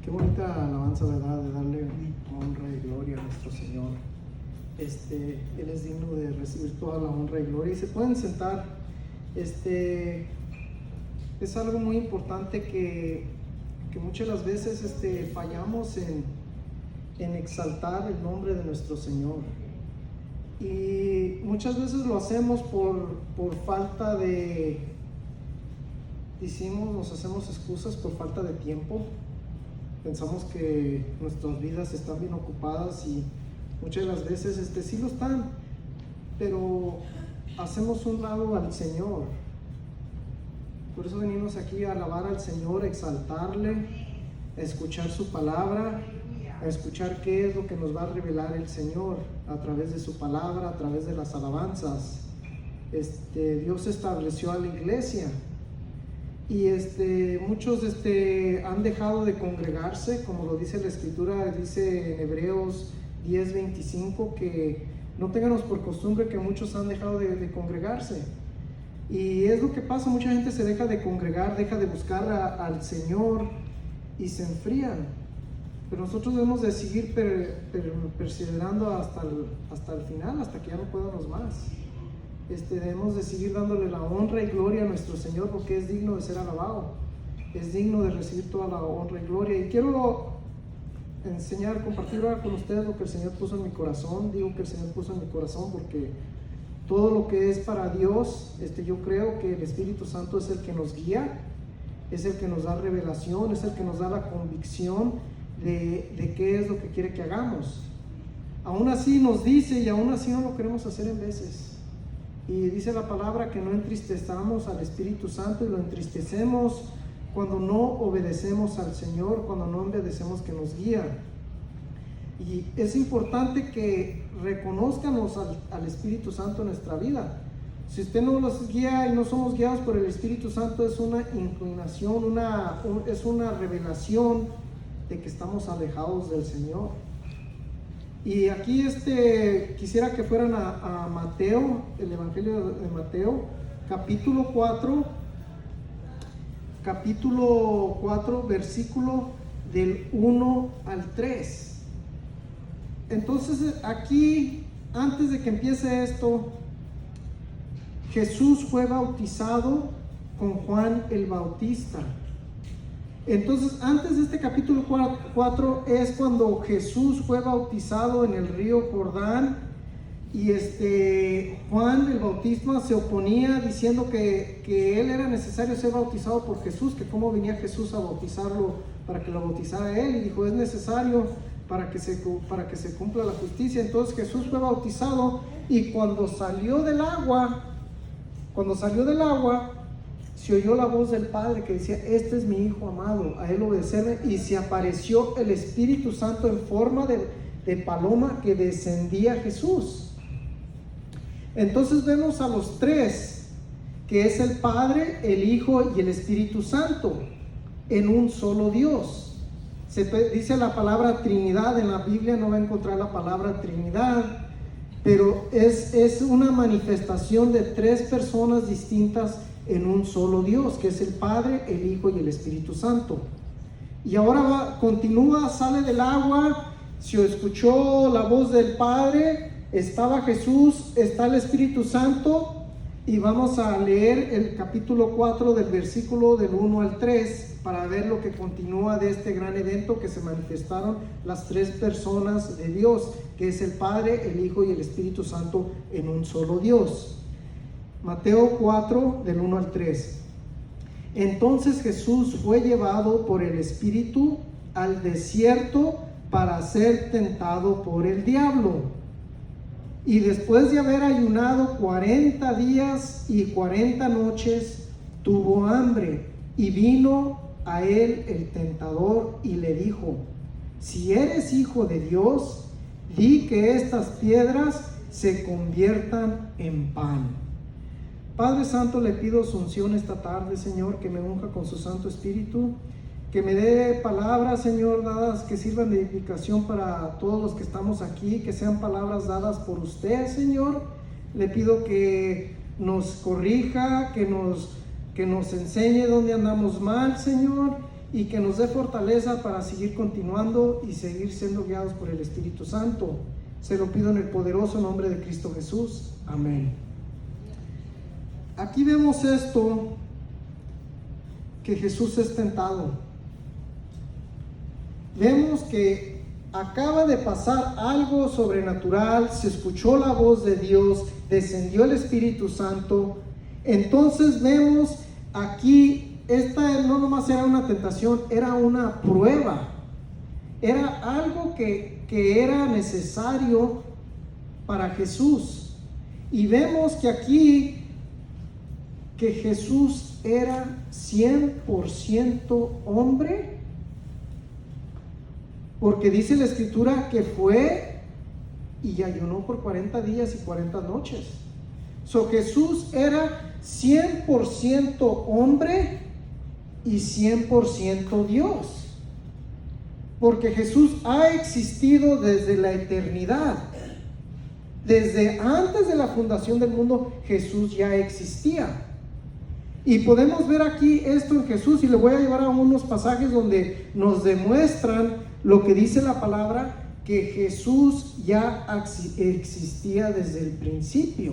Qué bonita alabanza, ¿verdad? De darle honra y gloria a nuestro Señor. Él es digno de recibir toda la honra y gloria. Y se pueden sentar. Es algo muy importante que muchas de las veces fallamos en exaltar el nombre de nuestro Señor. Y muchas veces lo hacemos por falta de, nos hacemos excusas por falta de tiempo. Pensamos que nuestras vidas están bien ocupadas y muchas de las veces sí lo están, pero hacemos un lado al Señor. Por eso venimos aquí a alabar al Señor, a exaltarle, a escuchar su palabra, a escuchar qué es lo que nos va a revelar el Señor a través de su palabra, a través de las alabanzas. Dios estableció a la iglesia y muchos han dejado de congregarse, como lo dice la Escritura, dice en Hebreos 10:25, que no tengamos por costumbre que muchos han dejado de congregarse. Y es lo que pasa, mucha gente se deja de congregar, deja de buscar al Señor y se enfrían. Pero nosotros debemos de seguir perseverando hasta el final, hasta que ya no podamos más. Debemos de seguir dándole la honra y gloria a nuestro Señor, porque es digno de ser alabado, es digno de recibir toda la honra y gloria. Y quiero compartir ahora con ustedes lo que el Señor puso en mi corazón. Digo que el Señor puso en mi corazón porque todo lo que es para Dios, yo creo que el Espíritu Santo es el que nos guía, es el que nos da revelación, es el que nos da la convicción de qué es lo que quiere que hagamos. Aún así nos dice, y aún así no lo queremos hacer en veces. Y dice la palabra que no entristezamos al Espíritu Santo, y lo entristecemos cuando no obedecemos al Señor, cuando no obedecemos que nos guía. Y es importante que reconozcamos al Espíritu Santo en nuestra vida. Si usted no los guía y no somos guiados por el Espíritu Santo, es una inclinación, es una revelación de que estamos alejados del Señor. Y aquí quisiera que fueran a Mateo, el Evangelio de Mateo, capítulo 4, versículo del 1 al 3. Entonces aquí, antes de que empiece esto, Jesús fue bautizado con Juan el Bautista. Entonces, antes de este capítulo 4 es cuando Jesús fue bautizado en el río Jordán, y Juan el Bautista se oponía diciendo que él era necesario ser bautizado por Jesús, que cómo venía Jesús a bautizarlo para que lo bautizara él, y dijo: es necesario para que se cumpla la justicia. Entonces Jesús fue bautizado, y cuando salió del agua, se oyó la voz del Padre que decía: este es mi Hijo amado, a él obedecerme. Y se apareció el Espíritu Santo en forma de paloma que descendía a Jesús. Entonces vemos a los tres, que es el Padre, el Hijo y el Espíritu Santo, en un solo Dios. Dice la palabra Trinidad, en la Biblia no va a encontrar la palabra Trinidad, pero es una manifestación de tres personas distintas en un solo Dios, que es el Padre, el Hijo y el Espíritu Santo. Y ahora continúa, sale del agua, se escuchó la voz del Padre, estaba Jesús, está el Espíritu Santo, y vamos a leer el capítulo 4 del versículo del 1 al 3 para ver lo que continúa de este gran evento, que se manifestaron las tres personas de Dios, que es el Padre, el Hijo y el Espíritu Santo en un solo Dios. Mateo 4 del 1 al 3. Entonces Jesús fue llevado por el Espíritu al desierto para ser tentado por el diablo. Y después de haber ayunado 40 días y 40 noches, tuvo hambre, y vino a él el tentador y le dijo: si eres hijo de Dios, di que estas piedras se conviertan en pan. Padre Santo, le pido su unción esta tarde, Señor, que me unja con su Santo Espíritu, que me dé palabras, Señor, dadas que sirvan de edificación para todos los que estamos aquí, que sean palabras dadas por usted, Señor. Le pido que nos corrija, que nos enseñe dónde andamos mal, Señor, y que nos dé fortaleza para seguir continuando y seguir siendo guiados por el Espíritu Santo. Se lo pido en el poderoso nombre de Cristo Jesús. Amén. Aquí vemos esto, que Jesús es tentado. Vemos que acaba de pasar algo sobrenatural, se escuchó la voz de Dios, descendió el Espíritu Santo. Entonces vemos aquí, esta no nomás era una tentación, era una prueba. Era algo que era necesario para Jesús. Y vemos que aquí, que Jesús era 100% hombre, porque dice la Escritura que fue y ayunó por 40 días y 40 noches. Jesús era 100% hombre y 100% Dios. Porque Jesús ha existido desde la eternidad. Desde antes de la fundación del mundo, Jesús ya existía. Y podemos ver aquí esto en Jesús, y le voy a llevar a unos pasajes donde nos demuestran lo que dice la palabra, que Jesús ya existía desde el principio.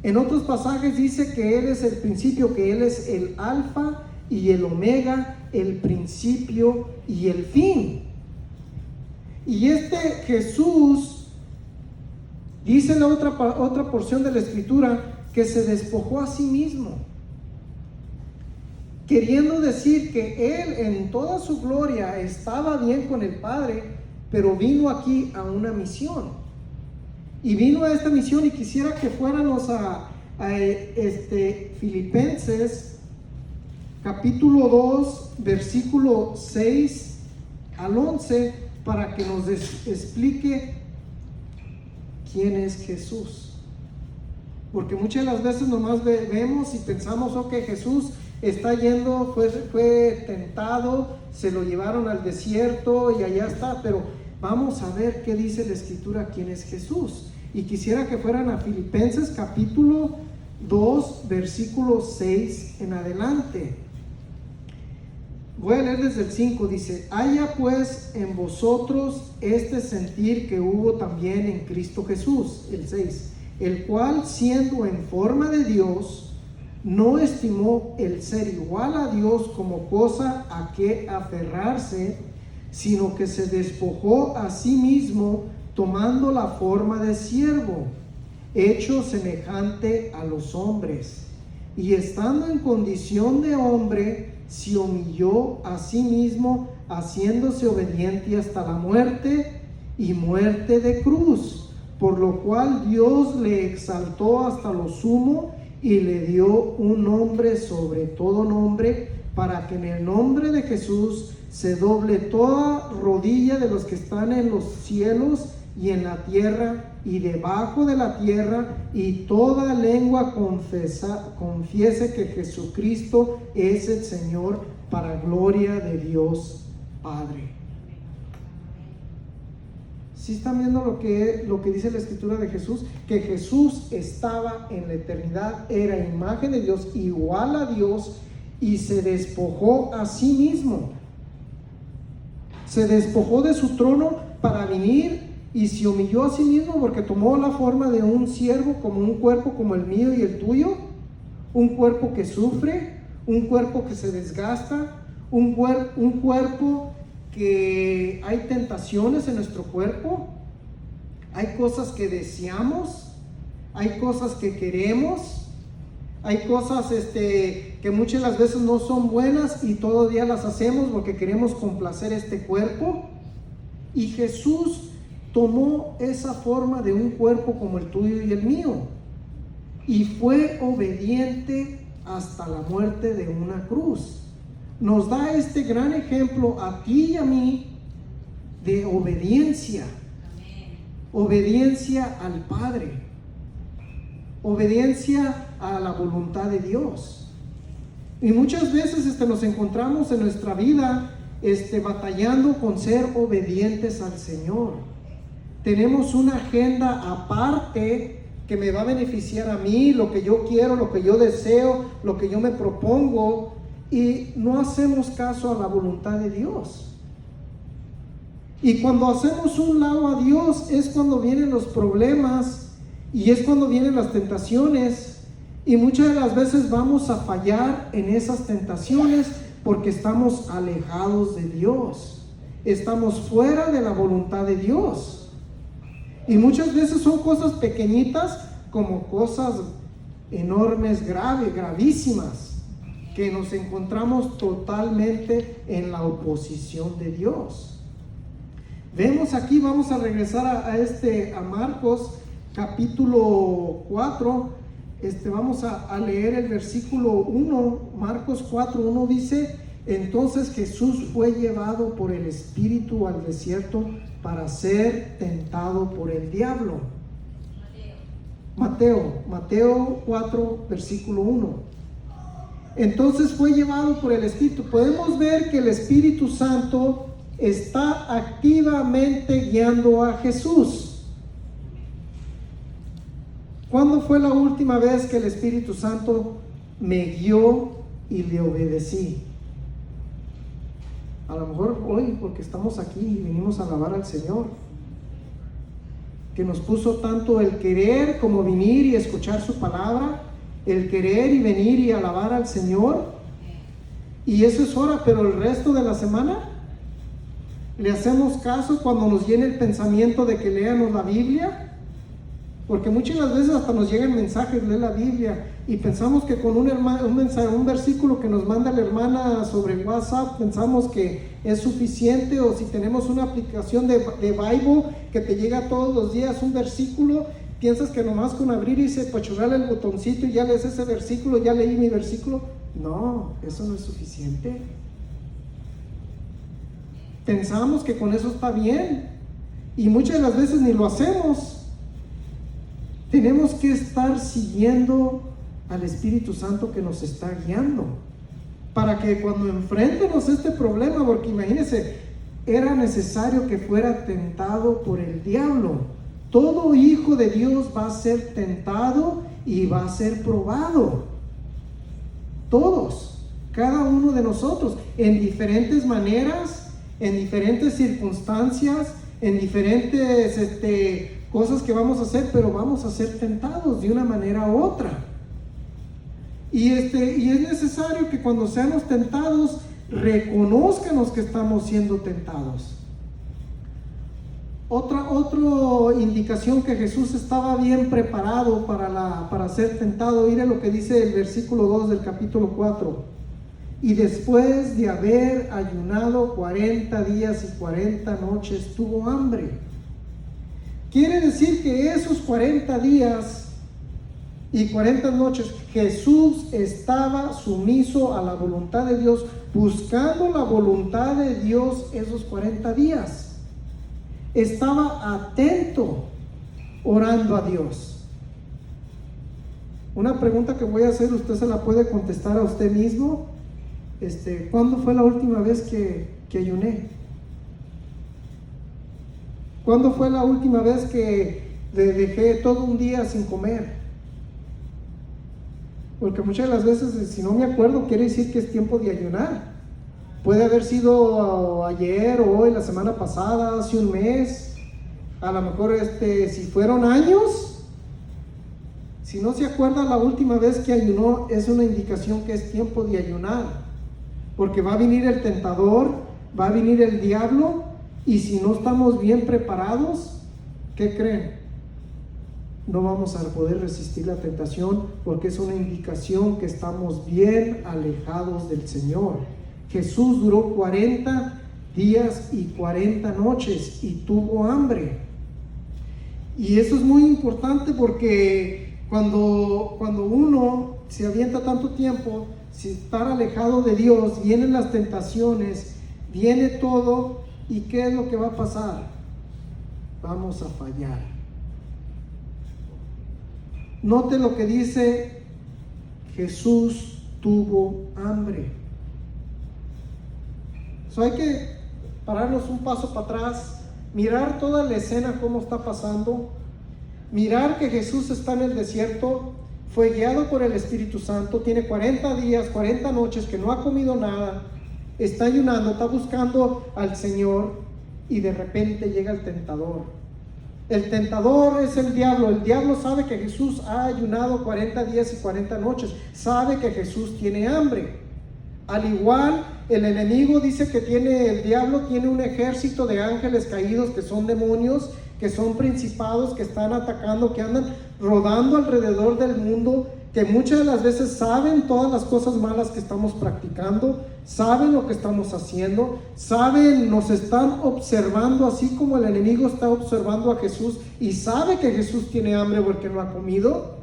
En otros pasajes dice que Él es el principio, que Él es el alfa y el omega, el principio y el fin. Y este Jesús, dice la otra porción de la Escritura, que se despojó a sí mismo, queriendo decir que Él en toda su gloria estaba bien con el Padre, pero vino aquí a una misión. Y vino a esta misión, y quisiera que fuéramos a Filipenses capítulo 2, versículo 6 al 11, para que nos explique quién es Jesús. Porque muchas de las veces nomás vemos y pensamos, ok, Jesús está yendo, fue tentado, se lo llevaron al desierto y allá está, pero vamos a ver qué dice la Escritura, quién es Jesús. Y quisiera que fueran a Filipenses capítulo 2, versículo 6 en adelante. Voy a leer desde el 5, dice: haya pues en vosotros este sentir que hubo también en Cristo Jesús, el 6, el cual siendo en forma de Dios, no estimó el ser igual a Dios como cosa a que aferrarse, sino que se despojó a sí mismo, tomando la forma de siervo, hecho semejante a los hombres, y estando en condición de hombre, se humilló a sí mismo, haciéndose obediente hasta la muerte, y muerte de cruz, por lo cual Dios le exaltó hasta lo sumo y le dio un nombre sobre todo nombre, para que en el nombre de Jesús se doble toda rodilla de los que están en los cielos y en la tierra y debajo de la tierra, y toda lengua confiese que Jesucristo es el Señor, para gloria de Dios Padre. ¿Sí están viendo lo que dice la Escritura de Jesús? Que Jesús estaba en la eternidad, era imagen de Dios, igual a Dios, y se despojó a sí mismo. Se despojó de su trono para venir, y se humilló a sí mismo, porque tomó la forma de un siervo, como un cuerpo como el mío y el tuyo, un cuerpo que sufre, un cuerpo que se desgasta, un cuerpo que hay tentaciones en nuestro cuerpo, hay cosas que deseamos, hay cosas que queremos, hay cosas que muchas de las veces no son buenas y todavía las hacemos porque queremos complacer este cuerpo. Y Jesús tomó esa forma de un cuerpo como el tuyo y el mío, y fue obediente hasta la muerte de una cruz. Nos da este gran ejemplo a ti y a mí de obediencia. Obediencia al Padre, obediencia a la voluntad de Dios. Y muchas veces nos encontramos en nuestra vida batallando con ser obedientes al Señor. Tenemos una agenda aparte que me va a beneficiar a mí, lo que yo quiero, lo que yo deseo, lo que yo me propongo, y no hacemos caso a la voluntad de Dios. Y cuando hacemos un lado a Dios es cuando vienen los problemas y es cuando vienen las tentaciones, y muchas de las veces vamos a fallar en esas tentaciones porque estamos alejados de Dios, estamos fuera de la voluntad de Dios. Y muchas veces son cosas pequeñitas como cosas enormes, gravísimas, que nos encontramos totalmente en la oposición de Dios. Vemos aquí, vamos a regresar a Marcos capítulo 4, vamos a leer el versículo 1, Marcos 4:1 dice: entonces Jesús fue llevado por el Espíritu al desierto para ser tentado por el diablo. Mateo 4, versículo 1. Entonces fue llevado por el Espíritu. Podemos ver que el Espíritu Santo está activamente guiando a Jesús. ¿Cuándo fue la última vez que el Espíritu Santo me guió y le obedecí? A lo mejor hoy, porque estamos aquí y venimos a alabar al Señor, que nos puso tanto el querer como venir y escuchar su palabra, el querer y venir y alabar al Señor, y eso es hora. Pero el resto de la semana le hacemos caso cuando nos viene el pensamiento de que leamos la Biblia, porque muchas de las veces hasta nos llegan mensajes, lee la Biblia, y pensamos que con un versículo que nos manda la hermana sobre WhatsApp, pensamos que es suficiente, o si tenemos una aplicación de Bible que te llega todos los días un versículo, piensas que nomás con abrir y apachurrarle el botoncito y ya lees ese versículo, ya leí mi versículo. No, eso no es suficiente. Pensamos que con eso está bien, y muchas de las veces ni lo hacemos. Tenemos que estar siguiendo al Espíritu Santo que nos está guiando, para que cuando enfrentemos este problema, porque imagínense, era necesario que fuera tentado por el diablo. Todo hijo de Dios va a ser tentado y va a ser probado. Todos, cada uno de nosotros, en diferentes maneras, en diferentes circunstancias, en diferentes cosas que vamos a hacer, pero vamos a ser tentados de una manera u otra. Y es necesario que cuando seamos tentados, reconózcanos que estamos siendo tentados. Otra indicación que Jesús estaba bien preparado para ser tentado. Mire lo que dice el versículo 2 del capítulo 4. Y después de haber ayunado 40 días y 40 noches, tuvo hambre. Quiere decir que esos 40 días y 40 noches Jesús estaba sumiso a la voluntad de Dios, buscando la voluntad de Dios esos 40 días. Estaba atento, orando a Dios. Una pregunta que voy a hacer, usted se la puede contestar a usted mismo. ¿Cuándo fue la última vez que ayuné? ¿Cuándo fue la última vez que le dejé todo un día sin comer? Porque muchas de las veces, si no me acuerdo, quiere decir que es tiempo de ayunar. Puede haber sido ayer o hoy, la semana pasada, hace un mes. A lo mejor si fueron años. Si no se acuerda la última vez que ayunó, es una indicación que es tiempo de ayunar. Porque va a venir el tentador, va a venir el diablo, y si no estamos bien preparados, ¿qué creen? No vamos a poder resistir la tentación, porque es una indicación que estamos bien alejados del Señor. Jesús duró 40 días y 40 noches y tuvo hambre. Y eso es muy importante, porque cuando uno se avienta tanto tiempo, si estar alejado de Dios, vienen las tentaciones, viene todo, ¿y qué es lo que va a pasar? Vamos a fallar. Note lo que dice: Jesús tuvo hambre. Hay que pararnos un paso para atrás, mirar toda la escena, cómo está pasando, mirar que Jesús está en el desierto, fue guiado por el Espíritu Santo, tiene 40 días, 40 noches que no ha comido nada, está ayunando, está buscando al Señor, y de repente llega el tentador. El tentador es el diablo. El diablo sabe que Jesús ha ayunado 40 días y 40 noches, sabe que Jesús tiene hambre. Al igual, el enemigo dice que el diablo tiene un ejército de ángeles caídos que son demonios, que son principados, que están atacando, que andan rodando alrededor del mundo, que muchas de las veces saben todas las cosas malas que estamos practicando, saben lo que estamos haciendo, saben, nos están observando, así como el enemigo está observando a Jesús y sabe que Jesús tiene hambre porque no ha comido.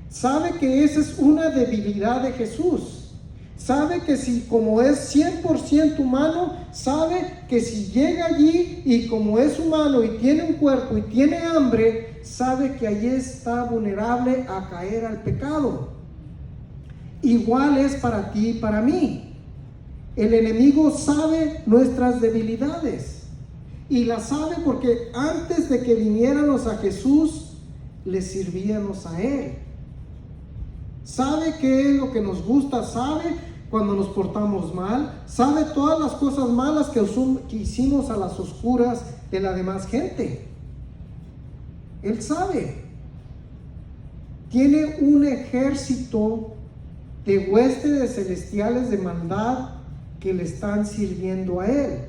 Sabe que esa es una debilidad de Jesús. Sabe que si, como es 100% humano, sabe que si llega allí y como es humano y tiene un cuerpo y tiene hambre, sabe que allí está vulnerable a caer al pecado. Igual es para ti y para mí. El enemigo sabe nuestras debilidades y las sabe porque antes de que viniéramos a Jesús, le servíamos a Él. Sabe qué es lo que nos gusta, sabe cuando nos portamos mal, sabe todas las cosas malas que hicimos a las oscuras de la demás gente. Él sabe. Tiene un ejército de huestes celestiales de maldad que le están sirviendo a Él,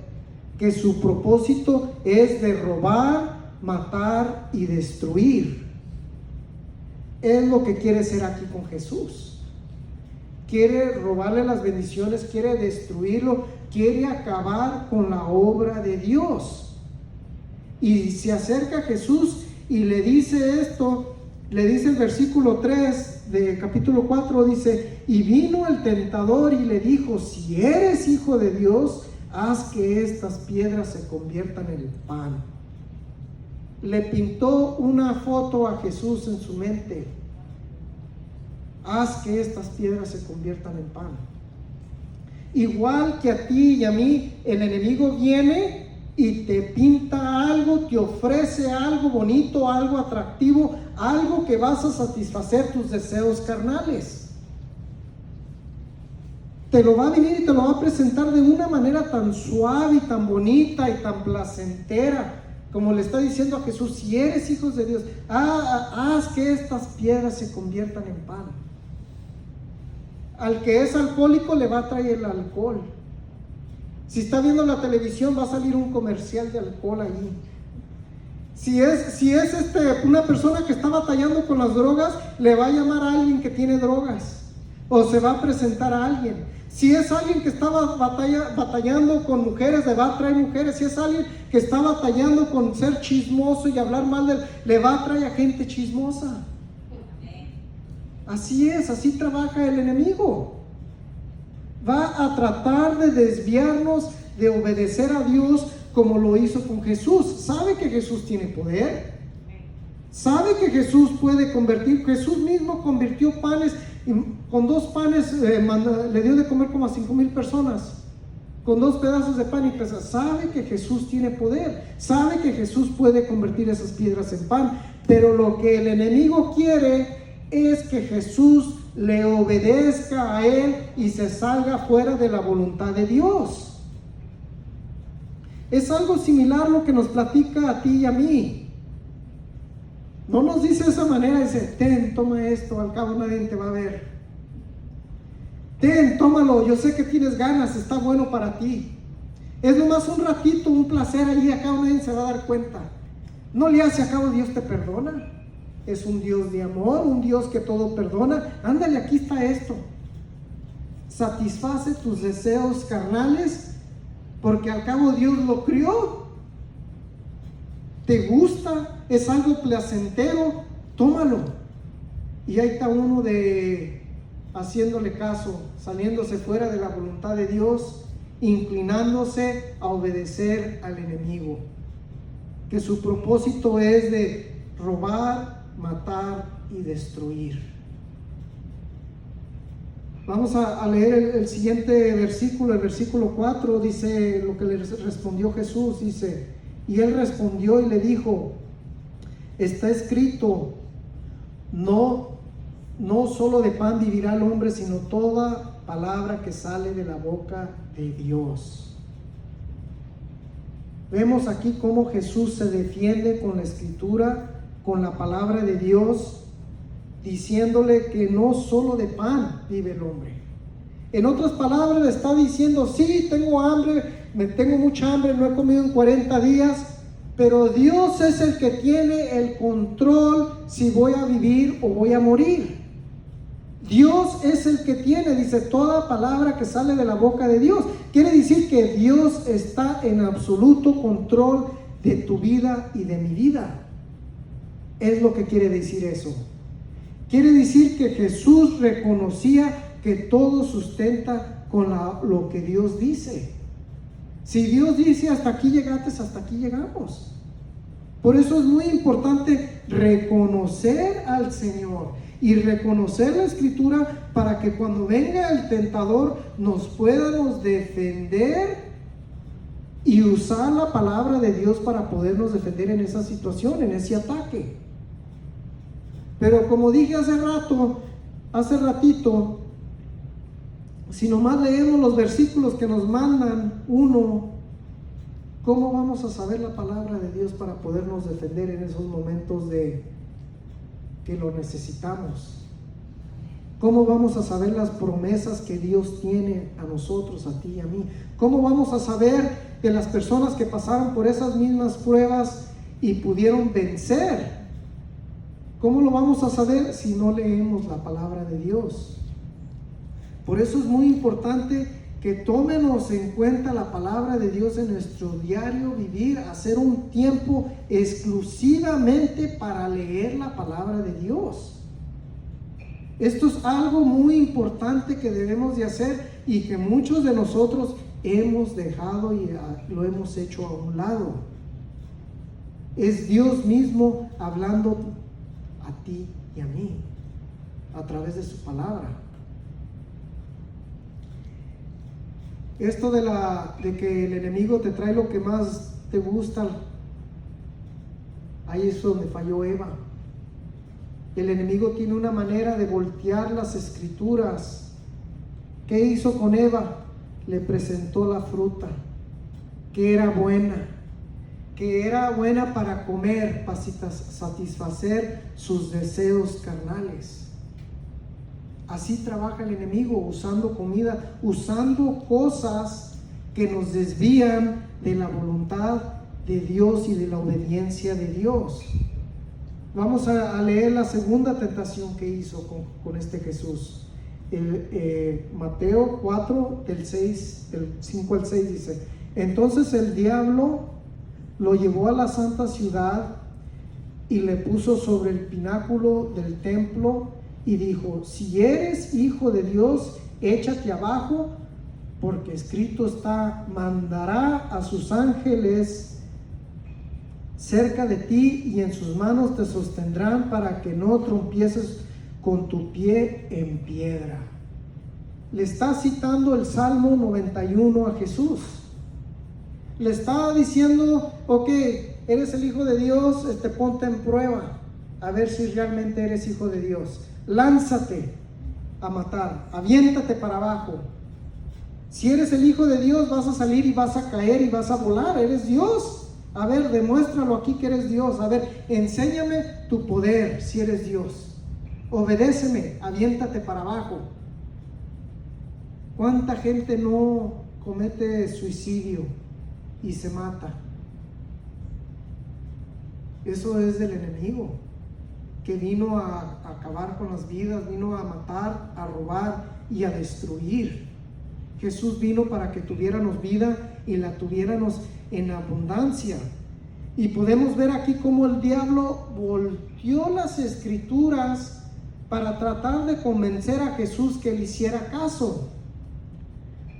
que su propósito es de robar, matar y destruir. Es lo que quiere ser aquí con Jesús. Quiere robarle las bendiciones, quiere destruirlo, quiere acabar con la obra de Dios. Y se acerca a Jesús y le dice esto, le dice el versículo 3 de capítulo 4, dice: y vino el tentador y le dijo, si eres hijo de Dios, haz que estas piedras se conviertan en pan. Le pintó una foto a Jesús en su mente. Haz que estas piedras se conviertan en pan. Igual que a ti y a mí, el enemigo viene y te pinta algo, te ofrece algo bonito, algo atractivo, algo que vas a satisfacer tus deseos carnales. Te lo va a venir y te lo va a presentar de una manera tan suave y tan bonita y tan placentera, como le está diciendo a Jesús: si eres hijos de Dios, haz que estas piedras se conviertan en pan. Al que es alcohólico le va a traer el alcohol. Si está viendo la televisión, va a salir un comercial de alcohol allí. Si es una persona que está batallando con las drogas, le va a llamar a alguien que tiene drogas, o se va a presentar a alguien. Si es alguien que estaba batallando con mujeres, le va a traer mujeres. Si es alguien que está batallando con ser chismoso y hablar mal de él, le va a traer a gente chismosa. Así es, así trabaja el enemigo. Va a tratar de desviarnos de obedecer a Dios como lo hizo con Jesús. Sabe que Jesús tiene poder. Sabe que Jesús puede convertir. Jesús mismo convirtió panes. Con 2 panes le dio de comer como a 5,000 personas. Con 2 pedazos de pan y pesas. Sabe que Jesús tiene poder. Sabe que Jesús puede convertir esas piedras en pan. Pero lo que el enemigo quiere es que Jesús le obedezca a Él y se salga fuera de la voluntad de Dios. Es algo similar lo que nos platica a ti y a mí. No nos dice de esa manera, dice: ten, toma esto, al cabo nadie te va a ver. Ten, tómalo, yo sé que tienes ganas, está bueno para ti. Es nomás un ratito, un placer allí, acá nadie se va a dar cuenta. No le hace, a cabo Dios te perdona. Es un Dios de amor, un Dios que todo perdona. Ándale, aquí está esto. Satisface tus deseos carnales, porque al cabo Dios lo crió. Te gusta, es algo placentero, tómalo. Y ahí está uno haciéndole caso, saliéndose fuera de la voluntad de Dios, inclinándose a obedecer al enemigo, que su propósito es de robar, matar y destruir. Vamos a leer el siguiente versículo, el versículo 4, dice lo que le respondió Jesús, dice: y él respondió y le dijo: está escrito, no no solo de pan vivirá el hombre, sino toda palabra que sale de la boca de Dios. Vemos aquí cómo Jesús se defiende con la Escritura, con la palabra de Dios, diciéndole que no solo de pan vive el hombre. En otras palabras le está diciendo, sí, tengo hambre, tengo mucha hambre, no he comido en 40 días, pero Dios es el que tiene el control si voy a vivir o voy a morir. Dios es el que tiene, dice, toda palabra que sale de la boca de Dios. Quiere decir que Dios está en absoluto control de tu vida y de mi vida. Es lo que quiere decir eso. Quiere decir que Jesús reconocía que todo sustenta con lo que Dios dice. Si Dios dice hasta aquí llegaste, hasta aquí llegamos. Por eso es muy importante reconocer al Señor y reconocer la Escritura para que cuando venga el tentador nos podamos defender y usar la palabra de Dios para podernos defender en esa situación, en ese ataque. Pero como dije hace ratito, si nomás leemos los versículos que nos mandan uno, ¿cómo vamos a saber la palabra de Dios para podernos defender en esos momentos de que lo necesitamos? ¿Cómo vamos a saber las promesas que Dios tiene a nosotros, a ti y a mí? ¿Cómo vamos a saber de las personas que pasaron por esas mismas pruebas y pudieron vencer? ¿Cómo lo vamos a saber si no leemos la palabra de Dios? Por eso es muy importante que tomemos en cuenta la palabra de Dios en nuestro diario vivir, hacer un tiempo exclusivamente para leer la palabra de Dios. Esto es algo muy importante que debemos de hacer y que muchos de nosotros hemos dejado y lo hemos hecho a un lado. Es Dios mismo hablando a ti y a mí a través de su palabra. Esto de que el enemigo te trae lo que más te gusta, ahí es donde falló Eva. El enemigo tiene una manera de voltear las Escrituras. ¿Qué hizo con Eva? Le presentó la fruta, que era buena para comer, para satisfacer sus deseos carnales. Así trabaja el enemigo, usando comida, usando cosas que nos desvían de la voluntad de Dios y de la obediencia de Dios. Vamos a leer la segunda tentación que hizo con este Jesús. Mateo 4, del 5 al 6 dice: entonces el diablo lo llevó a la santa ciudad y le puso sobre el pináculo del templo y dijo: si eres hijo de Dios, échate abajo, porque escrito está, mandará a sus ángeles cerca de ti y en sus manos te sostendrán para que no tropieces con tu pie en piedra. Le está citando el Salmo 91 a Jesús. Le está diciendo: ok, eres el hijo de Dios, ponte en prueba, a ver si realmente eres hijo de Dios. Lánzate a matar, aviéntate para abajo. Si eres el hijo de Dios, vas a salir y vas a caer y vas a volar. Eres Dios. A ver, demuéstralo aquí que eres Dios. A ver, enséñame tu poder si eres Dios. Obedéceme, aviéntate para abajo. ¿Cuánta gente no comete suicidio y se mata? Eso es del enemigo, que vino a acabar con las vidas, vino a matar, a robar y a destruir. Jesús vino para que tuviéramos vida y la tuviéramos en abundancia. Y podemos ver aquí cómo el diablo volteó las Escrituras para tratar de convencer a Jesús que le hiciera caso.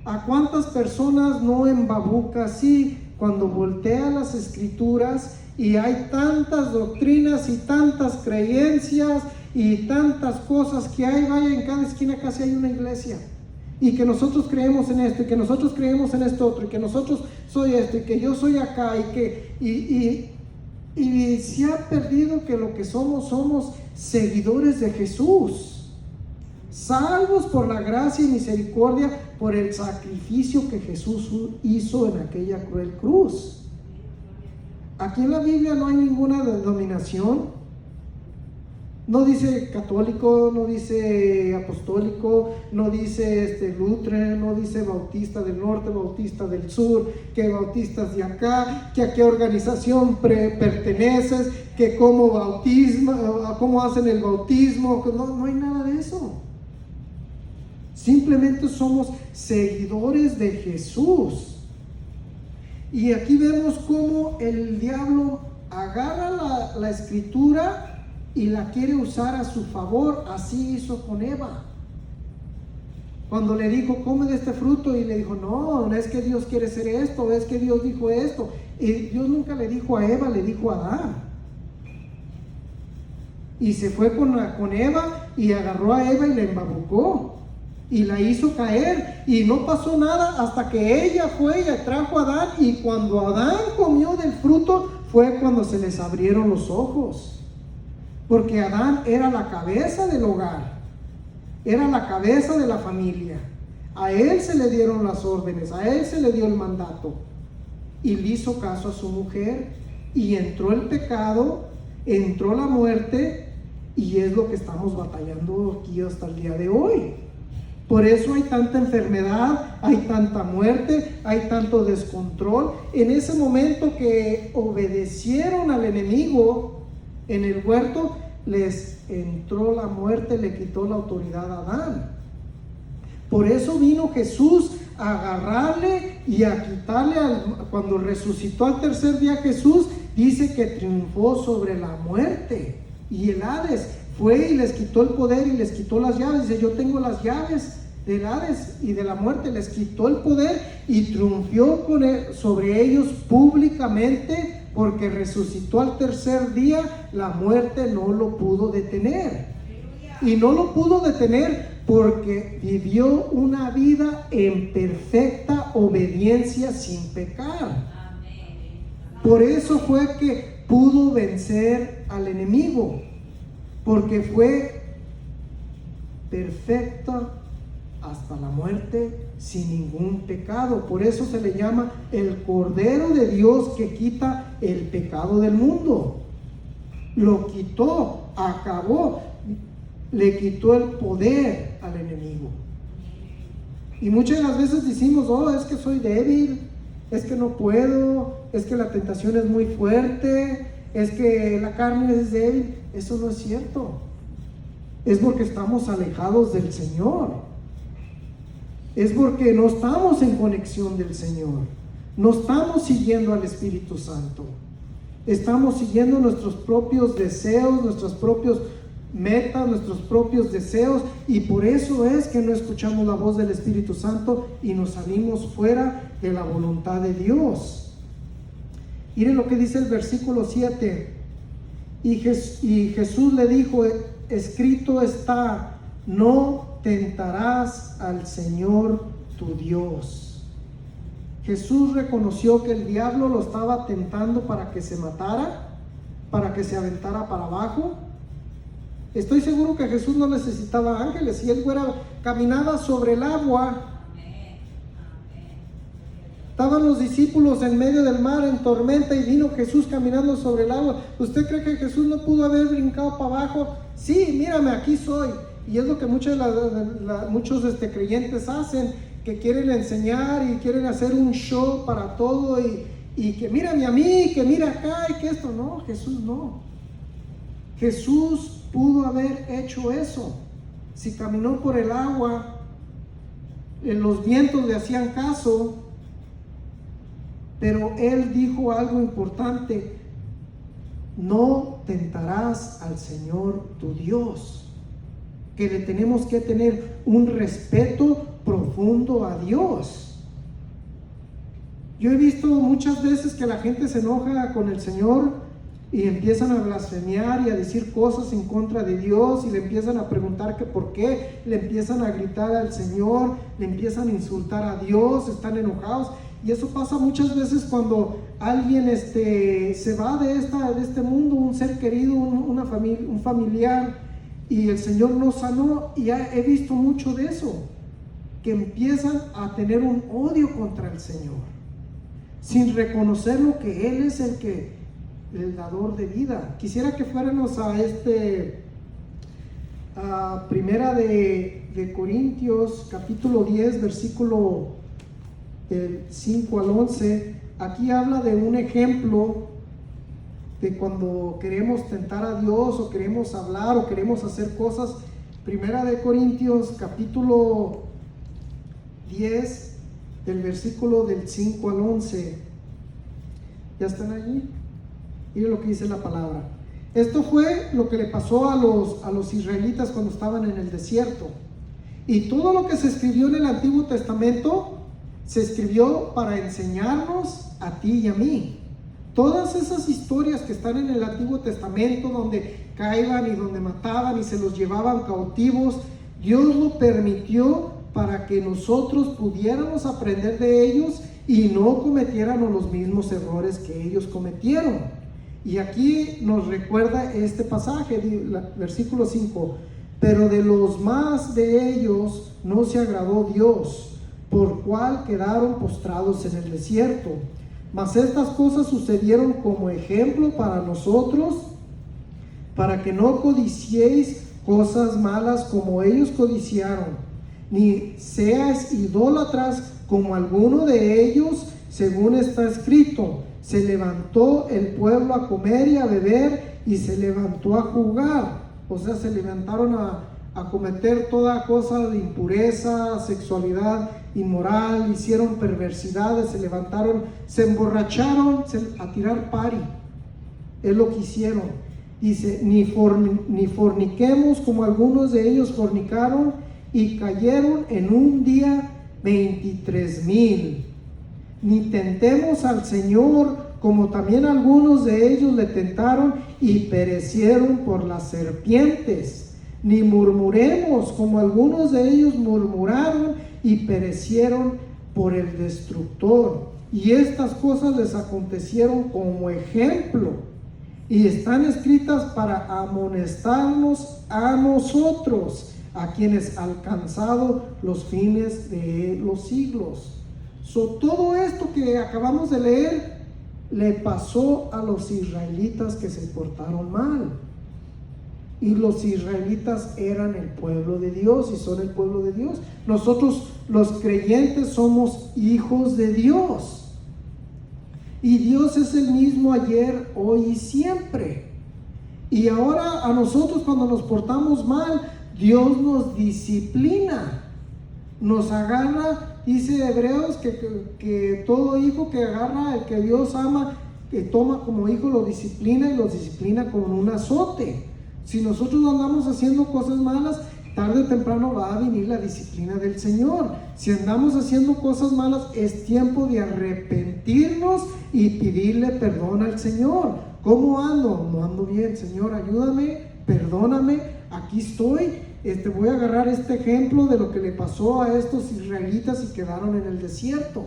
¿A cuántas personas no embabuca así cuando voltea las Escrituras y hay tantas doctrinas y tantas creencias y tantas cosas que hay? Vaya, en cada esquina casi hay una iglesia, y que nosotros creemos en esto y que nosotros creemos en esto otro y que nosotros soy esto y que yo soy acá y se ha perdido que lo que somos seguidores de Jesús. salvos por la gracia y misericordia, por el sacrificio que Jesús hizo en aquella cruel cruz. Aquí en la Biblia no hay ninguna denominación. No dice católico, no dice apostólico, no dice Lutheran, no dice bautista del norte, bautista del sur, que bautistas de acá, que a qué organización perteneces, que cómo hacen el bautismo. No hay nada de eso. Simplemente somos seguidores de Jesús. Y aquí vemos cómo el diablo agarra la escritura y la quiere usar a su favor. Así hizo con Eva. Cuando le dijo, come de este fruto, y le dijo, no, es que Dios quiere hacer esto, es que Dios dijo esto. Y Dios nunca le dijo a Eva, le dijo a Adán. Y se fue con Eva y agarró a Eva y la embabucó y la hizo caer, y no pasó nada hasta que ella fue y trajo a Adán, y cuando Adán comió del fruto fue cuando se les abrieron los ojos, porque Adán era la cabeza del hogar, era la cabeza de la familia. A él se le dieron las órdenes, a él se le dio el mandato, y le hizo caso a su mujer, y entró el pecado, entró la muerte, y es lo que estamos batallando aquí hasta el día de hoy. Por eso hay tanta enfermedad, hay tanta muerte, hay tanto descontrol. En ese momento que obedecieron al enemigo en el huerto, les entró la muerte, le quitó la autoridad a Adán. Por eso vino Jesús a agarrarle y a quitarle, cuando resucitó al tercer día Jesús, dice que triunfó sobre la muerte. Y el Hades fue y les quitó el poder y les quitó las llaves. Dice, yo tengo las llaves del Hades y de la muerte. Les quitó el poder y triunfó sobre ellos públicamente, porque resucitó al tercer día. La muerte no lo pudo detener. Y no lo pudo detener porque vivió una vida en perfecta obediencia sin pecar. Por eso fue que pudo vencer al enemigo, porque fue perfecta hasta la muerte, sin ningún pecado. Por eso se le llama el Cordero de Dios que quita el pecado del mundo. Lo quitó, acabó, le quitó el poder al enemigo. Y muchas de las veces decimos, es que soy débil, es que no puedo, es que la tentación es muy fuerte, es que la carne es débil. Eso no es cierto. Es porque estamos alejados del Señor. Es porque no estamos en conexión del Señor. No estamos siguiendo al Espíritu Santo. Estamos siguiendo nuestros propios deseos, nuestros propios metas, nuestros propios deseos, y por eso es que no escuchamos la voz del Espíritu Santo y nos salimos fuera de la voluntad de Dios. Miren lo que dice el versículo 7. Y Jesús le dijo, escrito está, no tentarás al Señor tu Dios. Jesús reconoció que el diablo lo estaba tentando para que se matara, para que se aventara para abajo. Estoy seguro que Jesús no necesitaba ángeles. Si él caminaba sobre el agua, estaban los discípulos en medio del mar en tormenta y vino Jesús caminando sobre el agua. ¿Usted cree que Jesús no pudo haber brincado para abajo? Sí, mírame, aquí soy. Y es lo que muchos creyentes hacen, que quieren enseñar y quieren hacer un show para todo, y que mírame a mí, que mira acá, y que esto. No, Jesús no. Jesús pudo haber hecho eso. Si caminó por el agua, los vientos le hacían caso, pero él dijo algo importante: no tentarás al Señor tu Dios. Que le tenemos que tener un respeto profundo a Dios. Yo he visto muchas veces que la gente se enoja con el Señor y empiezan a blasfemiar y a decir cosas en contra de Dios, y le empiezan a preguntar que por qué, le empiezan a gritar al Señor, le empiezan a insultar a Dios, están enojados. Y eso pasa muchas veces cuando alguien se va de este mundo, un ser querido, un familiar, y el Señor nos sanó, y he visto mucho de eso, que empiezan a tener un odio contra el Señor, sin reconocer lo que Él es el dador de vida. Quisiera que fuéramos a Primera de Corintios, capítulo 10, versículo del 5 al 11. Aquí habla de un ejemplo de cuando queremos tentar a Dios, o queremos hablar, o queremos hacer cosas. Primera de Corintios, capítulo 10, del versículo del 5 al 11. ¿Ya están allí? Miren lo que dice la palabra. Esto fue lo que le pasó a los israelitas cuando estaban en el desierto. Y todo lo que se escribió en el Antiguo Testamento se escribió para enseñarnos a ti y a mí. Todas esas historias que están en el Antiguo Testamento, donde caían y donde mataban y se los llevaban cautivos, Dios lo permitió para que nosotros pudiéramos aprender de ellos y no cometiéramos los mismos errores que ellos cometieron. Y aquí nos recuerda este pasaje, versículo 5: pero de los más de ellos no se agradó Dios, por cual quedaron postrados en el desierto. Mas estas cosas sucedieron como ejemplo para nosotros, para que no codiciéis cosas malas como ellos codiciaron, ni seáis idólatras como alguno de ellos, según está escrito: se levantó el pueblo a comer y a beber, y se levantó a jugar. O sea, se levantaron a cometer toda cosa de impureza, sexualidad inmoral, hicieron perversidades, se levantaron, se emborracharon a tirar pari. Es lo que hicieron. Dice: ni forniquemos como algunos de ellos fornicaron, y cayeron en un día 23,000. Ni tentemos al Señor, como también algunos de ellos le tentaron y perecieron por las serpientes. Ni murmuremos, como algunos de ellos murmuraron y perecieron por el destructor. Y estas cosas les acontecieron como ejemplo, y están escritas para amonestarnos a nosotros, a quienes alcanzado los fines de los siglos. Todo esto que acabamos de leer le pasó a los israelitas que se portaron mal. Y los israelitas eran el pueblo de Dios y son el pueblo de Dios. Nosotros los creyentes somos hijos de Dios. Y Dios es el mismo ayer, hoy y siempre. Y ahora a nosotros, cuando nos portamos mal, Dios nos disciplina, nos agarra. Dice Hebreos que todo hijo que agarra el que Dios ama, que toma como hijo, lo disciplina, y los disciplina con un azote. Si nosotros andamos haciendo cosas malas, tarde o temprano va a venir la disciplina del Señor. Si andamos haciendo cosas malas, es tiempo de arrepentirnos y pedirle perdón al Señor. ¿Cómo ando? No ando bien, Señor, ayúdame, perdóname, aquí estoy. Voy a agarrar este ejemplo de lo que le pasó a estos israelitas y quedaron en el desierto.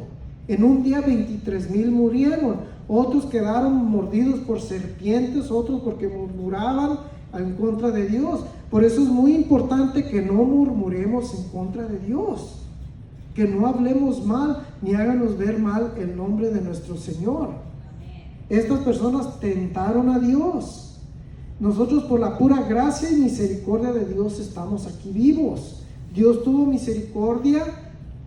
En un día 23,000 murieron, otros quedaron mordidos por serpientes, otros porque murmuraban en contra de Dios. Por eso es muy importante que no murmuremos en contra de Dios, que no hablemos mal ni háganos ver mal el nombre de nuestro Señor. Estas personas tentaron a Dios. Nosotros, por la pura gracia y misericordia de Dios, estamos aquí vivos. Dios tuvo misericordia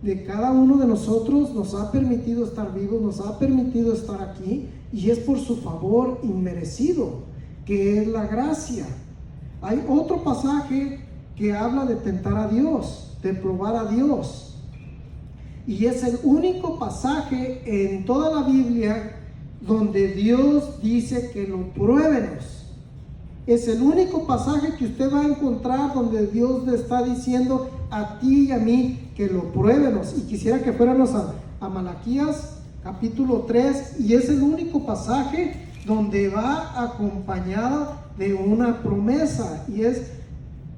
de cada uno de nosotros, nos ha permitido estar vivos, nos ha permitido estar aquí, y es por su favor inmerecido, que es la gracia. Hay otro pasaje que habla de tentar a Dios, de probar a Dios, y es el único pasaje en toda la Biblia donde Dios dice que lo pruébenos. Es el único pasaje que usted va a encontrar donde Dios le está diciendo a ti y a mí que lo pruébenos. Y quisiera que fuéramos a Malaquías capítulo 3, y es el único pasaje donde va acompañado de una promesa, y es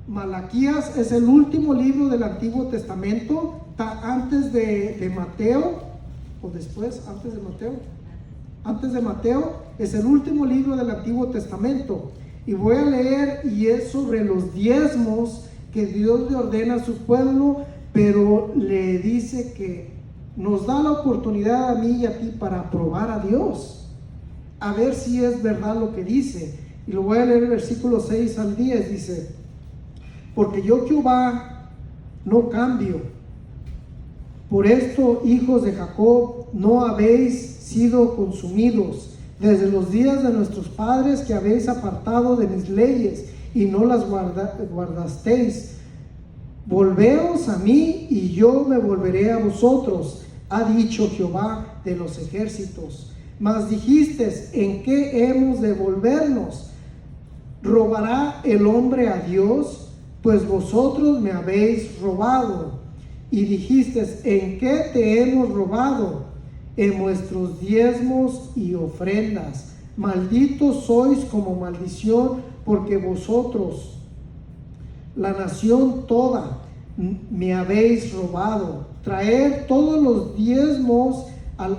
Malaquías. Es el último libro del Antiguo Testamento, está antes de Mateo, o después, antes de Mateo, es el último libro del Antiguo Testamento. Y voy a leer, y es sobre los diezmos que Dios le ordena a su pueblo, pero le dice que nos da la oportunidad a mí y a ti para probar a Dios, a ver si es verdad lo que dice. Y lo voy a leer el versículo 6 al 10, dice: porque yo Jehová no cambio. Por esto, hijos de Jacob, no habéis sido consumidos desde los días de nuestros padres, que habéis apartado de mis leyes y no las guardasteis. Volveos a mí y yo me volveré a vosotros, ha dicho Jehová de los ejércitos. Mas dijisteis: ¿en qué hemos de volvernos? ¿Robará el hombre a Dios? Pues vosotros me habéis robado. Y dijisteis: ¿en qué te hemos robado? En vuestros diezmos y ofrendas. Malditos sois como maldición, porque vosotros, la nación toda, me habéis robado. Traed todos los diezmos al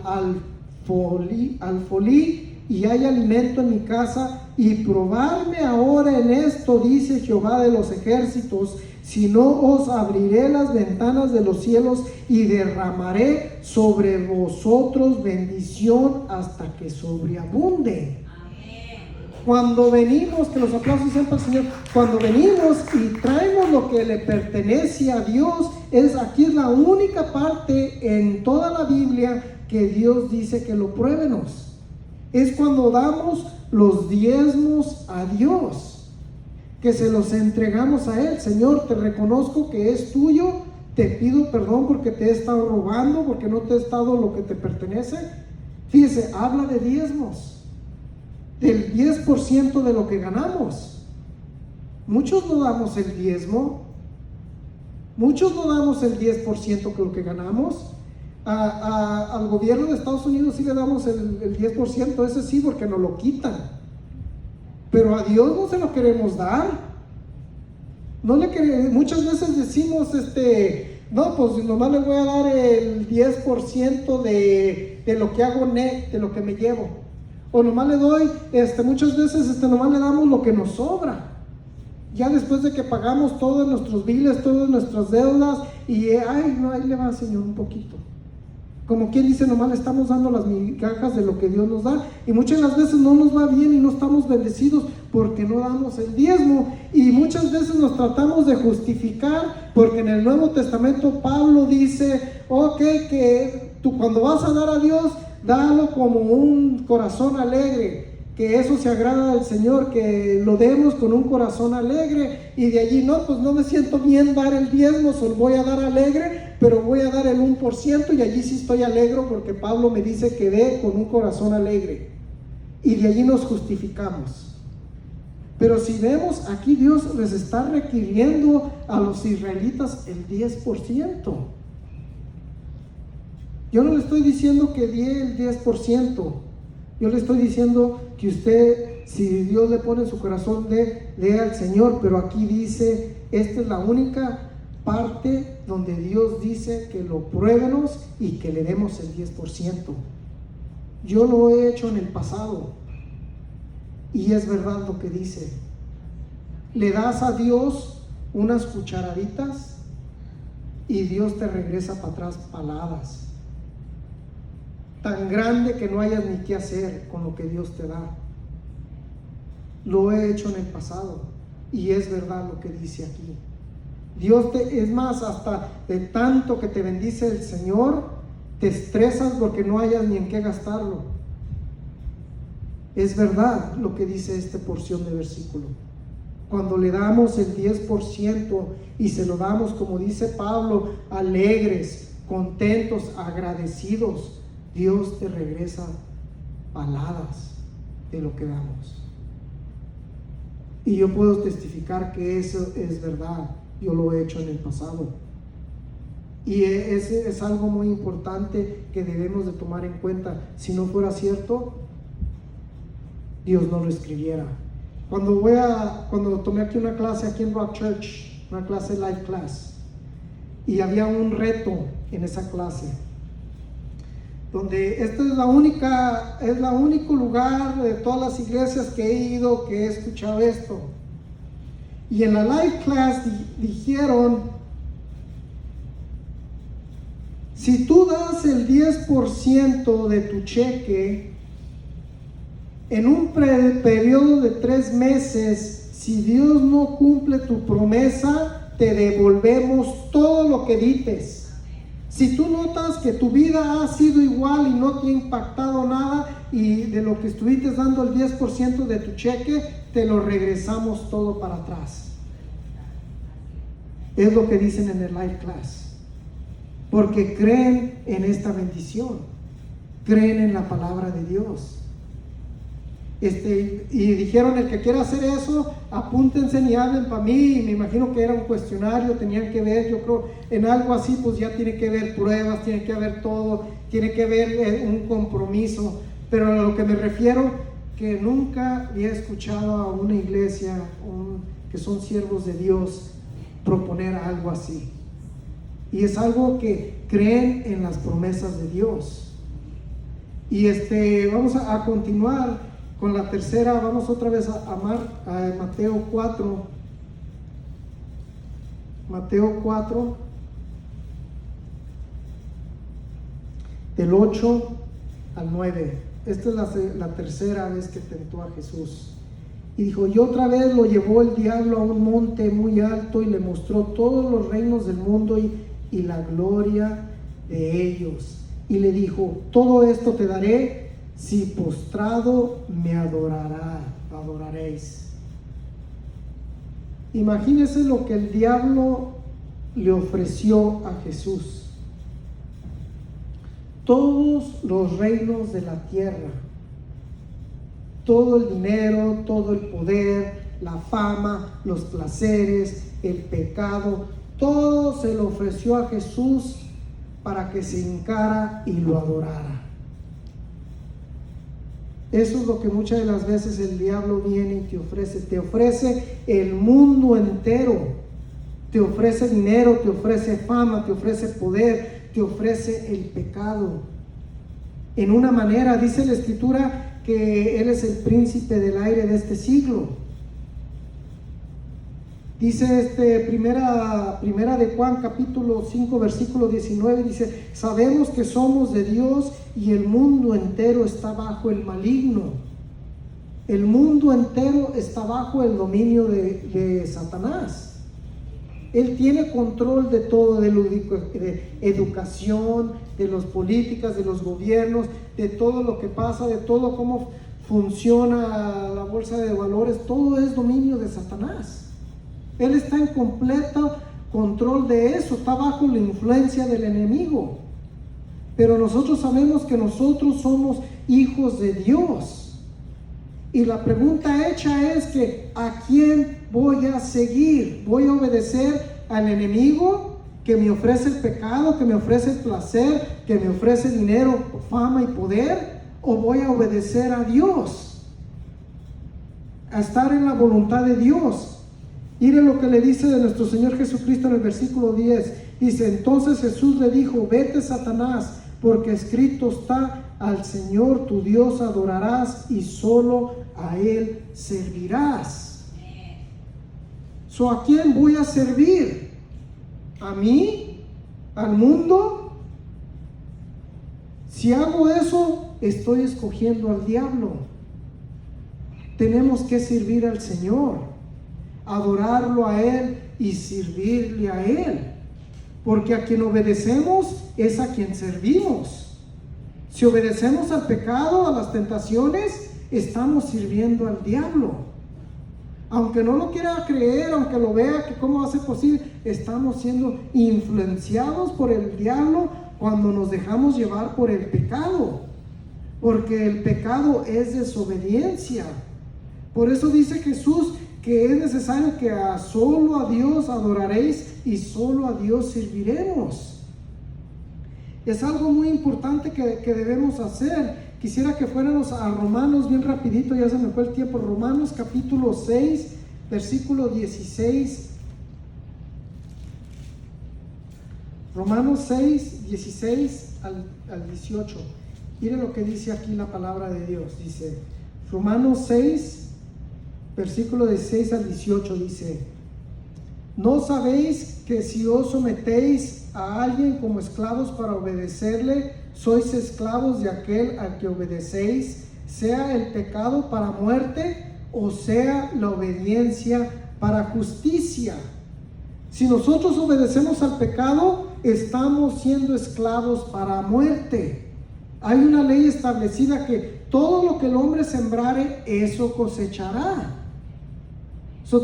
alfolí, y hay alimento en mi casa, y probarme ahora en esto, dice Jehová de los ejércitos, si no os abriré las ventanas de los cielos y derramaré sobre vosotros bendición hasta que sobreabunde. Cuando venimos, que los aplausos sean para el Señor, cuando venimos y traemos lo que le pertenece a Dios, aquí es la única parte en toda la Biblia que Dios dice que lo pruébenos. Es cuando damos los diezmos a Dios, que se los entregamos a Él. Señor, te reconozco que es tuyo, te pido perdón porque te he estado robando, porque no te he estado lo que te pertenece. Fíjese, habla de diezmos, del 10% de lo que ganamos. Muchos no damos el diezmo, muchos no damos el 10% de lo que ganamos. Al gobierno de Estados Unidos sí le damos el 10%, ese sí, porque nos lo quitan. Pero a Dios no se lo queremos dar. Muchas veces decimos, no, pues nomás le voy a dar el 10% de lo que hago de lo que me llevo. O nomás le doy, muchas veces nomás le damos lo que nos sobra. Ya después de que pagamos todos nuestros biles, todas nuestras deudas, y ahí le va, Señor, un poquito. Como quien dice, nomás le estamos dando las migajas de lo que Dios nos da, y muchas de las veces no nos va bien y no estamos bendecidos porque no damos el diezmo, y muchas veces nos tratamos de justificar porque en el Nuevo Testamento Pablo dice, que tú cuando vas a dar a Dios, dalo como un corazón alegre, que eso se agrada al Señor, que lo demos con un corazón alegre. Y de allí, no, pues no me siento bien dar el diezmo, solo voy a dar alegre, pero voy a dar el 1%, y allí sí estoy alegre porque Pablo me dice que dé con un corazón alegre. Y de allí nos justificamos. Pero si vemos, aquí Dios les está requiriendo a los israelitas el 10%. Yo no le estoy diciendo que dé el 10%. Yo le estoy diciendo que usted, si Dios le pone en su corazón, dé al Señor. Pero aquí dice, esta es la única parte donde Dios dice que lo pruébenos y que le demos el 10%. Yo lo he hecho en el pasado, y es verdad lo que dice. Le das a Dios unas cucharaditas y Dios te regresa para atrás paladas, tan grande que no hayas ni qué hacer con lo que Dios te da. Lo he hecho en el pasado, y es verdad lo que dice aquí. Es más, hasta de tanto que te bendice el Señor, te estresas porque no hayas ni en qué gastarlo. Es verdad lo que dice esta porción de versículo. Cuando le damos el 10% y se lo damos, como dice Pablo, alegres, contentos, agradecidos, Dios te regresa paladas de lo que damos. Y yo puedo testificar que eso es verdad. Yo lo he hecho en el pasado. Y ese es algo muy importante que debemos de tomar en cuenta. Si no fuera cierto, Dios no lo escribiera. Cuando tomé aquí una clase aquí en Rock Church, una clase live class, y había un reto en esa clase. donde esta es la único lugar de todas las iglesias que he ido que he escuchado esto. Y en la live class dijeron, si tú das el 10% de tu cheque en un periodo de 3 meses, si Dios no cumple tu promesa, te devolvemos todo lo que dites. Si tú notas que tu vida ha sido igual y no te ha impactado nada, y de lo que estuviste dando el 10% de tu cheque, te lo regresamos todo para atrás. Es lo que dicen en el live class, porque creen en esta bendición, creen en la palabra de Dios. Y dijeron, el que quiera hacer eso, apúntense y hablen para mí. Y me imagino que era un cuestionario, tenían que ver, yo creo, en algo así, pues ya tiene que haber pruebas, tiene que haber todo, tiene que haber un compromiso. Pero a lo que me refiero, que nunca había escuchado a una iglesia que son siervos de Dios proponer algo así. Y es algo que creen en las promesas de Dios. Y vamos a continuar con la tercera. Vamos otra vez a Mateo 4. Mateo 4, del 8 al 9. Esta es la tercera vez que tentó a Jesús. Y dijo, y otra vez lo llevó el diablo a un monte muy alto y le mostró todos los reinos del mundo y la gloria de ellos. Y le dijo, todo esto te daré si postrado me adoraréis. Imagínense lo que el diablo le ofreció a Jesús. Todos los reinos de la tierra, todo el dinero, todo el poder, la fama, los placeres, el pecado, todo se lo ofreció a Jesús para que se hincara y lo adorara. Eso es lo que muchas de las veces el diablo viene y te ofrece el mundo entero, te ofrece dinero, te ofrece fama, te ofrece poder, te ofrece el pecado. En una manera, dice la Escritura, que Él es el príncipe del aire de este siglo. Dice primera de Juan capítulo 5 versículo 19, dice, sabemos que somos de Dios y el mundo entero está bajo el maligno. El mundo entero está bajo el dominio de Satanás. Él tiene control de todo, de educación, de las políticas, de los gobiernos, de todo lo que pasa, de todo cómo funciona la bolsa de valores. Todo es dominio de Satanás. Él está en completo control de eso, está bajo la influencia del enemigo. Pero nosotros sabemos que nosotros somos hijos de Dios. Y la pregunta hecha es que ¿a quién voy a seguir? ¿Voy a obedecer al enemigo que me ofrece el pecado, que me ofrece el placer, que me ofrece dinero, fama y poder? ¿O voy a obedecer a Dios? A estar en la voluntad de Dios. Miren lo que le dice de nuestro Señor Jesucristo en el versículo 10. Dice, entonces Jesús le dijo, vete Satanás, porque escrito está, al Señor tu Dios adorarás y solo a Él servirás. ¿A quién voy a servir? ¿A mí? ¿Al mundo? Si hago eso, estoy escogiendo al diablo. Tenemos que servir al Señor, adorarlo a Él y servirle a Él, porque a quien obedecemos es a quien servimos. Si obedecemos al pecado, a las tentaciones, estamos sirviendo al diablo. Aunque no lo quiera creer, aunque lo vea que cómo va a ser posible, estamos siendo influenciados por el diablo cuando nos dejamos llevar por el pecado, porque el pecado es desobediencia. Por eso dice Jesús que es necesario que solo a Dios adoraréis y solo a Dios serviremos. Es algo muy importante que debemos hacer. Quisiera que fuéramos a Romanos bien rapidito, ya se me fue el tiempo. Romanos capítulo 6, versículo 16. Romanos 6, 16 al 18. Miren lo que dice aquí la palabra de Dios. Dice, Romanos 6, versículo 16 al 18 dice, ¿no sabéis que si os sometéis a alguien como esclavos para obedecerle, sois esclavos de aquel al que obedecéis, sea el pecado para muerte o sea la obediencia para justicia? Si nosotros obedecemos al pecado, estamos siendo esclavos para muerte. Hay una ley establecida que todo lo que el hombre sembrare, eso cosechará.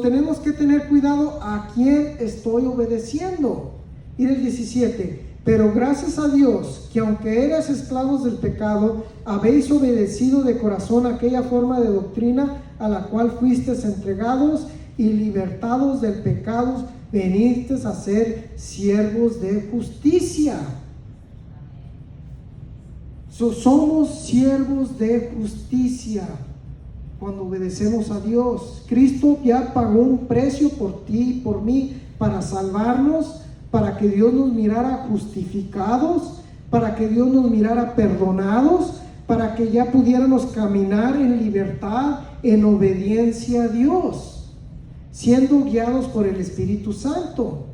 Tenemos que tener cuidado a quién estoy obedeciendo. Y el 17, pero gracias a Dios que aunque eras esclavos del pecado, habéis obedecido de corazón aquella forma de doctrina a la cual fuisteis entregados, y libertados del pecado, venisteis a ser siervos de justicia. Somos siervos de justicia cuando obedecemos a Dios. Cristo ya pagó un precio por ti y por mí para salvarnos, para que Dios nos mirara justificados, para que Dios nos mirara perdonados, para que ya pudiéramos caminar en libertad, en obediencia a Dios, siendo guiados por el Espíritu Santo.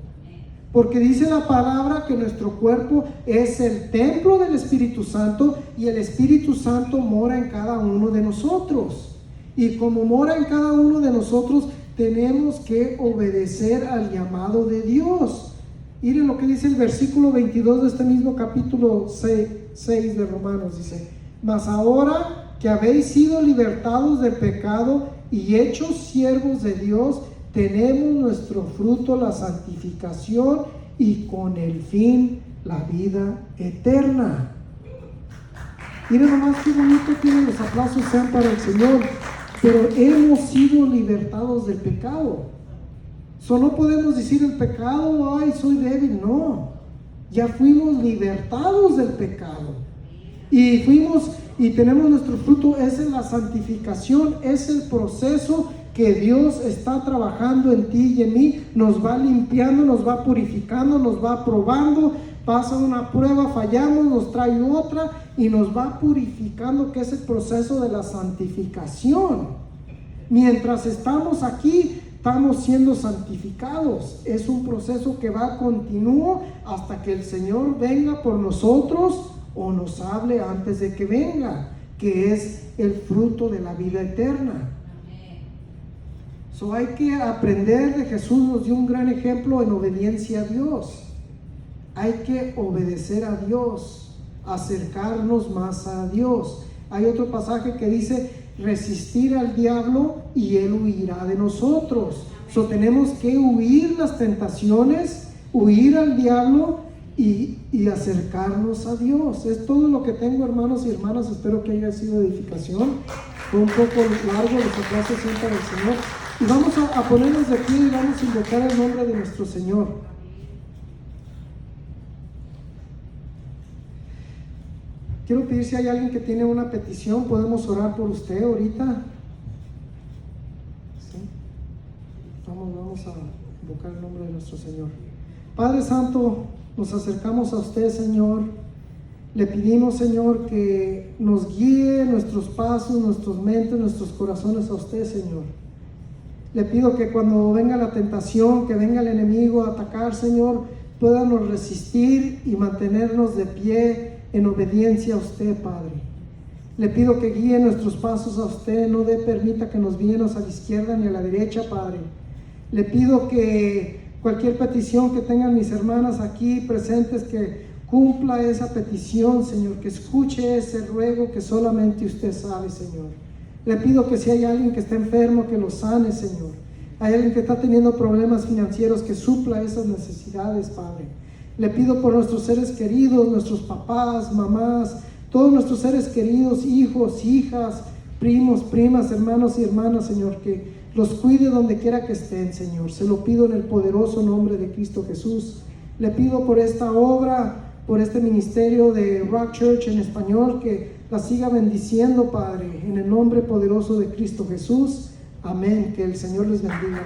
Porque dice la palabra que nuestro cuerpo es el templo del Espíritu Santo y el Espíritu Santo mora en cada uno de nosotros. Y como mora en cada uno de nosotros, tenemos que obedecer al llamado de Dios. Miren lo que dice el versículo 22 de este mismo capítulo 6 de Romanos. Dice, mas ahora que habéis sido libertados del pecado y hechos siervos de Dios, tenemos nuestro fruto la santificación y con el fin la vida eterna. Miren nomás qué bonito tienen los aplausos, sean para el Señor. Pero hemos sido libertados del pecado. No podemos decir el pecado, ay, soy débil. No, ya fuimos libertados del pecado. Y tenemos nuestro fruto, esa es la santificación, es el proceso que Dios está trabajando en ti y en mí. Nos va limpiando, nos va purificando, nos va probando. Pasa una prueba, fallamos, nos trae otra y nos va purificando, que es el proceso de la santificación. Mientras estamos aquí, estamos siendo santificados. Es un proceso que va continuo hasta que el Señor venga por nosotros o nos hable antes de que venga, que es el fruto de la vida eterna. Hay que aprender de Jesús. Nos dio un gran ejemplo en obediencia a Dios. Hay que obedecer a Dios, acercarnos más a Dios. Hay otro pasaje que dice, resistir al diablo y él huirá de nosotros. Tenemos que huir las tentaciones, huir al diablo y acercarnos a Dios. Es todo lo que tengo, hermanos y hermanas. Espero que haya sido edificación. Fue un poco largo, los aplausos siempre del Señor. Y vamos a ponernos de pie y vamos a invocar el nombre de nuestro Señor. Quiero pedir, si hay alguien que tiene una petición, podemos orar por usted ahorita. ¿Sí? Vamos a invocar el nombre de nuestro Señor. Padre Santo, nos acercamos a usted, Señor. Le pedimos, Señor, que nos guíe nuestros pasos, nuestras mentes, nuestros corazones a usted, Señor. Le pido que cuando venga la tentación, que venga el enemigo a atacar, Señor, podamos resistir y mantenernos de pie en obediencia a usted, Padre. Le pido que guíe nuestros pasos a usted, no permita que nos guiemos a la izquierda ni a la derecha, Padre. Le pido que cualquier petición que tengan mis hermanas aquí presentes, que cumpla esa petición, Señor, que escuche ese ruego que solamente usted sabe, Señor. Le pido que si hay alguien que está enfermo, que lo sane, Señor. Hay alguien que está teniendo problemas financieros, que supla esas necesidades, Padre. Le pido por nuestros seres queridos, nuestros papás, mamás, todos nuestros seres queridos, hijos, hijas, primos, primas, hermanos y hermanas, Señor, que los cuide donde quiera que estén, Señor. Se lo pido en el poderoso nombre de Cristo Jesús. Le pido por esta obra, por este ministerio de Rock Church en español, que la siga bendiciendo, Padre, en el nombre poderoso de Cristo Jesús. Amén. Que el Señor les bendiga.